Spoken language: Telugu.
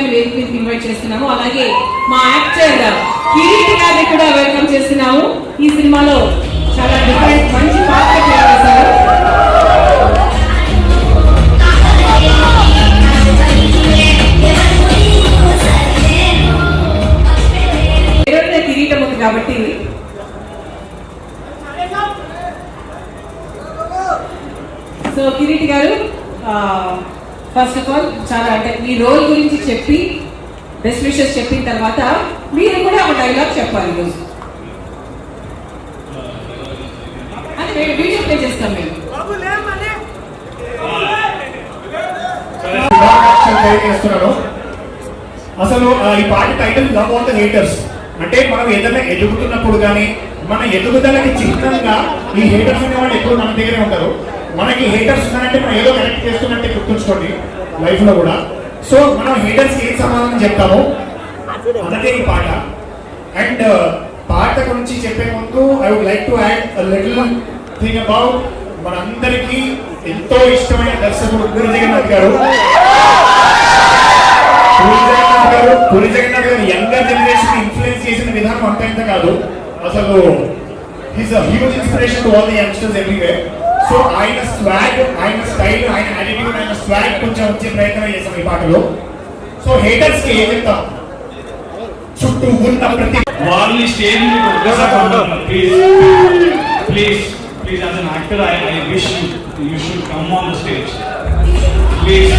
గారిని వేదిక మీదకి ఇన్వైట్ చేస్తున్నాము. అలాగే మా యాక్టర్ కిరీట్ గారిని కూడా వెల్కమ్ చేస్తున్నాము. ఈ సినిమాలో చాలా డిఫరెంట్ మంచి పాత్ర చేశారు. కిరీటం ఉంది కాబట్టి సో కిరీట్ గారు ఫస్ట్ ఆఫ్ ఆల్ చాలా అంటే మీ రోల్ గురించి చెప్పి బెస్ట్ విషెస్ చెప్పిన తర్వాత మీరు కూడా ఒక డైలాగ్ చెప్పాలి ఈరోజు. అంటే వీడియో ప్లే చేస్తాం మేము. అసలు ఈ పాట title love on the haters అంటే మనం ఏదైనా ఎదుగుతున్నప్పుడు కానీ మన ఎదుగుదలకి చిహ్నంగా ఈ హేటర్స్ అనే వాళ్ళు ఎప్పుడు మన దగ్గరే ఉంటారు. మనకి హేటర్స్ ఉన్నారంటే మనం ఏదో కనెక్ట్ చేస్తున్నట్టే గుర్తుంచుకోండి లైఫ్ లో కూడా. సో మనం హేటర్స్ ఏం సమాధానం చెప్తామో అదే ఈ పాట. అండ్ పాట గురించి చెప్పే ముందు I would like to add little thing about మనందరికీ ఎంతో ఇష్టమైన దర్శకుడు పూరి జగన్నాథ్ గారు. పూరి జగన్నాథ్ గారు యంగర్ జనరేషన్ ఇన్ఫ్లుయెన్స్ చేసిన విధానం అంత ఇంత కాదు. అసలు he's a huge inspiration to all the youngsters everywhere. So ఆయన స్వాగ్, ఆయన స్టైల్, ఆయన యాటిట్యూడ్, ఆయన స్వాగ్ కొంచెం వచ్చే ప్రయత్నం చేశాం ఈ పాటలో. సో హేటర్స్ కి ఏం చెప్తాం, చుట్టూ ఉన్న ప్రతి వాళ్ళని stage please please as an actor I wish you should come on the stage please.